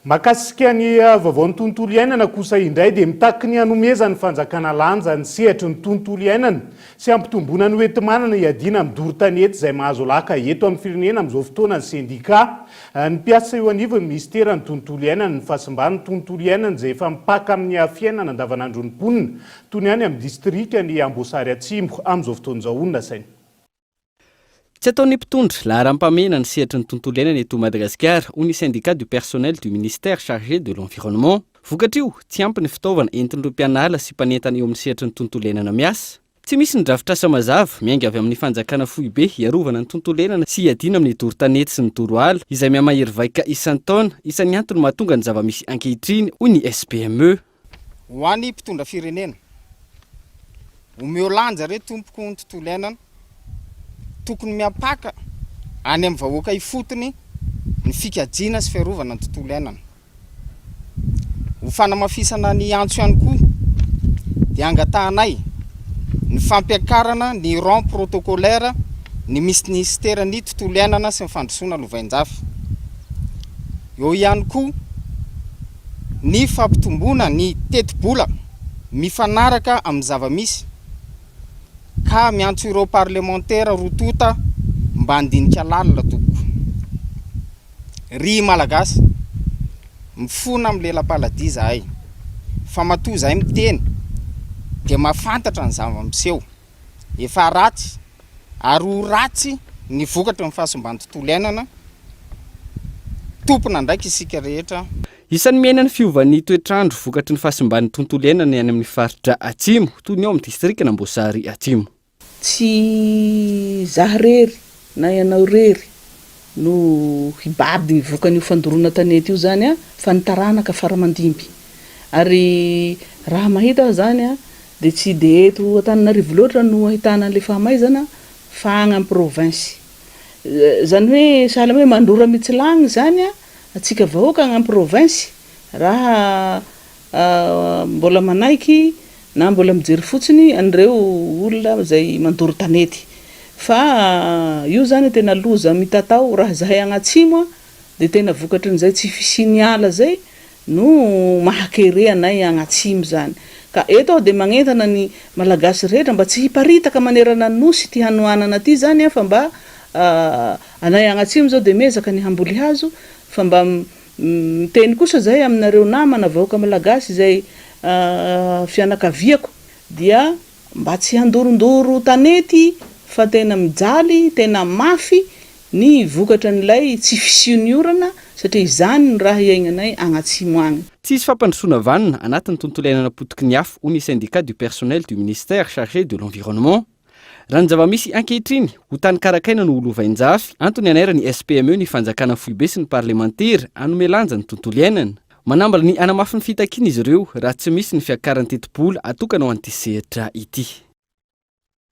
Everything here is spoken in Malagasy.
Makasika ny vaovao ny tontolo iainana kosa indray dia mitaky ny hanomeza ny fanjakana lanja ny sehatry ny tontolo iainana sy ampitomboana ny hoentimanana iadina amin'ny doro-tanety izay mahazo laka eto amin'ny firenena amin'izao fotoana ny sendika. Ny mpiasa eo anivony ny ministera ny tontolo iainana ny fahasimban'ny tontolo iainana izay efa mipaka amin'ny fiainana andavanandro ny mponina toy ny any amin'ny distrika ny Ambosary Atsimo amin'izao fotoana izao onona saina. Tsy ataony mpitondra laharam-pamena ny sehatry ny tontolo iainana eto Madagascar hoy ny syndicat du personnel du ministère chargé de l'environnement. Vokatra io tsy ampy ny fitaovana entin'ireo mpianala sy mpanentana eo amin'ny sehatry ny tontolo iainana miasa. Tsy misy ny drafitra mazava miainga avy amin'ny fanjakana fohy be hiarovana ny tontolo iainana sy hiadiana amin'ny doro-tanety sy ny doro-ala izay miha-mahery vaika isan-taona isan'ny antony mahatonga ny zava-misy ankehitriny hoy ny SPME. Ho an'ny mpitondra firenena omeo lanja re tompoko ny tontolo iainana tokony miapaka any amin'ny vahoaka ifotony ny fikajiana sy fiarovana ny tontolo iainana. Ho fanamafisana ny antso ihany koa dia angatahanay ny fampiakarana ny rang protocolaire ny ministeran'ny tontolo iainana sy ny fandrosoana lovain-jafy. Eo ihany koa ny fampitomboana ny teti-bola mifanaraka amin'ny zava-misy ka miantso ireo parlementaire rotota mba handinika lalina tompoko. Ry malagasy mifona amin'ny lela-paladia zahay fa matoa zahay miteny dia mahafantatra ny zava-miseho efa ratsy ary ho ratsy ny vokatra ny fahasimban'ny tontolo iainana tompona ndraiky isika rehetra. Isan'ny miaina ny fiovan'ny toetrandro vokatry ny fahasimban'ny tontolo iainana any amin'ny faritra Atsimo toy ny ao amin'ny distrika Ambosary Atsimo. Tsy zah rery na ianao rery no hibady vokan'io fandorona tanety io zany fa ny taranaka faramandimby. Ary raha mahita zany dia tsy dia eto Antananarivo loatra no ahitana an'ilay fahamaizana fa agny amin'ny province. Zany hoe sahala hoe mandora mitsilagny zany atsika vahoaka agny amin'ny province raha mbola manaiky na mbola mijery fotsiny an'ireo olona izay mandoro tanety. Fa io zany tena loza mitatao raha zahay agnatsimo dia tena vokatry n'izay tsy fisiany ala zay no mahakere anay agnatsimo zany. Ka eto dia magnentana ny malagasy rehetra mba tsy hiparitaka manerana ny nosy ty hanoanana ty zany fa mba anay agnatsimo zao dia mezaka ny hamboly hazo fa mba miteny kosa zahay aminareo namana vahoaka malagasy izay fianakaviako dia mba tsy handorondoro tanety fa tena mijaly tena mafy ny vokatra n'ilay tsy fisiony orana satria izany ny raha iainanay agnatsimo agny. Tsisy fampandrosoana vanina anatin'ny tontolo iainana potiky ny afo hoy ny syndicat du personnel du ministère chargé de l'environnement. Raha ny zava-misy ankehitriny ho tany karakaina no olovain-jafy antony anaira ny SPME ny fanjakana fohy be sy ny parlementaire hanome lanja ny tontolo iainana. Manambala ny anamafy ny fitakiana izy ireo raha tsy misy ny fiakaran'ny teti-bola atokana ho an'ity sehatra ity.